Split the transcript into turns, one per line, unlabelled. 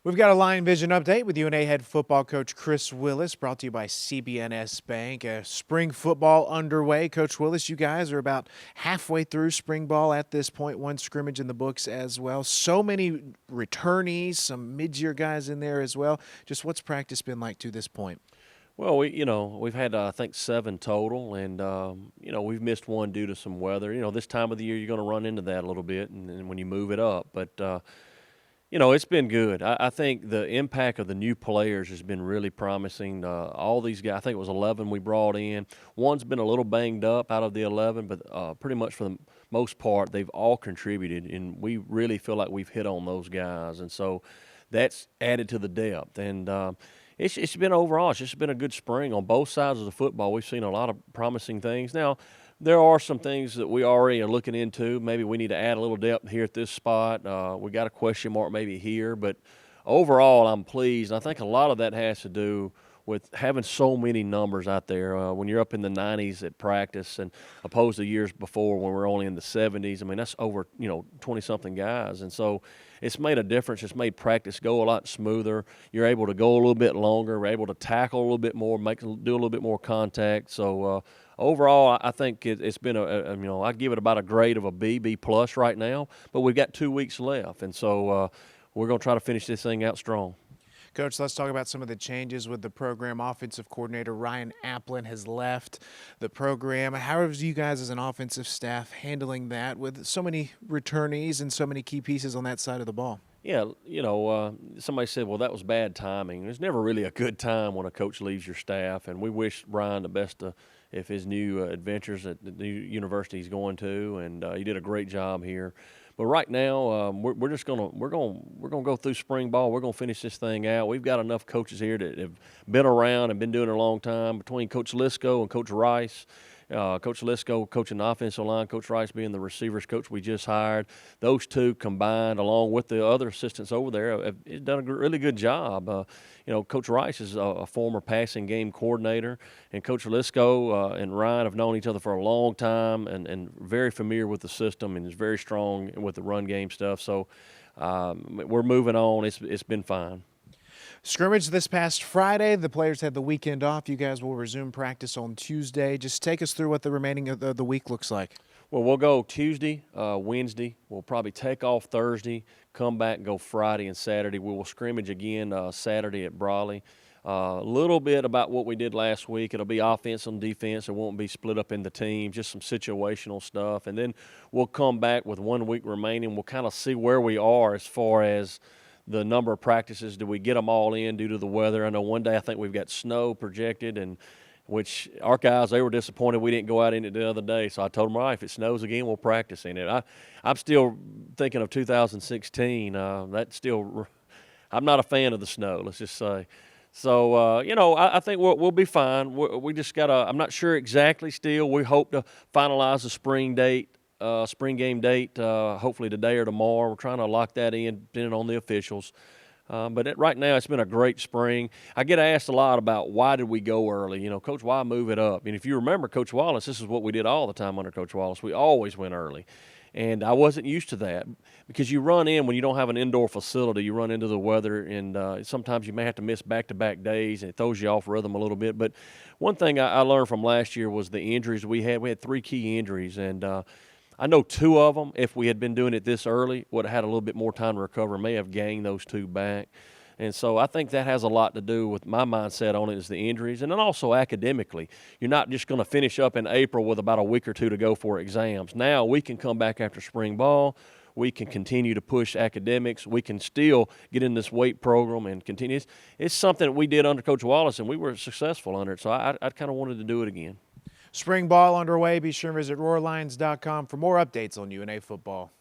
We've got a Lion Vision update with UNA head football coach Chris Willis, brought to you by CBNS Bank. Spring football underway. Coach Willis, you guys are about halfway through spring ball at this point. One scrimmage in the books as well. So many returnees, some mid-year guys in there as well. Just what's practice been like to this point?
Well, we've had I think 7 total, and we've missed one due to some weather. This time of the year you're going to run into that a little bit, and when you move it up, but. It's been good. I think the impact of the new players has been really promising. All these guys, I think it was 11 we brought in. One's been a little banged up out of the 11, but pretty much for the most part, they've all contributed, and we really feel like we've hit on those guys. And so that's added to the depth. And it's been overall, it's just been a good spring on both sides of the football. We've seen a lot of promising things. Now, there are some things that we already are looking into. Maybe we need to add a little depth here at this spot. We got a question mark maybe here, but overall I'm pleased. I think a lot of that has to do with having so many numbers out there. When you're up in the 90s at practice and opposed to years before when we're only in the 70s, I mean, that's over, 20-something guys. And so it's made a difference. It's made practice go a lot smoother. You're able to go a little bit longer. We're able to tackle a little bit more, do a little bit more contact. So overall, I think it's been I give it about a grade of a B plus right now, but we've got 2 weeks left. And so we're going to try to finish this thing out strong.
Coach, let's talk about some of the changes with the program. Offensive coordinator Ryan Applin has left the program. How are you guys as an offensive staff handling that with so many returnees and so many key pieces on that side of the ball?
Yeah, somebody said, well, that was bad timing. There's never really a good time when a coach leaves your staff, and we wish Ryan the best if his new adventures at the new university he's going to, and he did a great job here. But right now, we're just gonna go through spring ball. We're gonna finish this thing out. We've got enough coaches here that have been around and been doing it a long time. Between Coach Lisco and Coach Rice, Coach Lisco coaching the offensive line, Coach Rice being the receivers coach we just hired. Those two combined, along with the other assistants over there, have done a really good job. Coach Rice is a former passing game coordinator, and Coach Lisco and Ryan have known each other for a long time and very familiar with the system and is very strong with the run game stuff. So we're moving on. It's been fine.
Scrimmage this past Friday. The players had the weekend off. You guys will resume practice on Tuesday. Just take us through what the remaining of the week looks like.
Well, we'll go Tuesday, Wednesday. We'll probably take off Thursday, come back and go Friday and Saturday. We will scrimmage again Saturday at Brawley. A little bit about what we did last week. It'll be offense and defense. It won't be split up into teams, just some situational stuff. And then we'll come back with 1 week remaining. We'll kind of see where we are as far as the number of practices. Do we get them all in due to the weather? I know one day I think we've got snow projected, and which our guys, they were disappointed we didn't go out in it the other day. So I told them, all right, if it snows again, we'll practice in it. I'm still thinking of 2016. I'm not a fan of the snow, let's just say. So, I think we'll be fine. We just got to – I'm not sure exactly still. We hope to finalize the spring game date, hopefully today or tomorrow. We're trying to lock that in, depending on the officials. But right now, it's been a great spring. I get asked a lot about why did we go early? Coach, why move it up? And if you remember Coach Wallace, this is what we did all the time under Coach Wallace. We always went early. And I wasn't used to that because you run in when you don't have an indoor facility, you run into the weather, and sometimes you may have to miss back-to-back days, and it throws you off rhythm a little bit. But one thing I learned from last year was the injuries we had. We had 3 key injuries, and I know 2 of them, if we had been doing it this early, would have had a little bit more time to recover, may have gained those 2 back. And so I think that has a lot to do with my mindset on it is the injuries. And then also academically, you're not just going to finish up in April with about a week or 2 to go for exams. Now we can come back after spring ball. We can continue to push academics. We can still get in this weight program and continue. It's something that we did under Coach Wallace, and we were successful under it. So I kind of wanted to do it again.
Spring ball underway. Be sure to visit RoarLions.com for more updates on UNA football.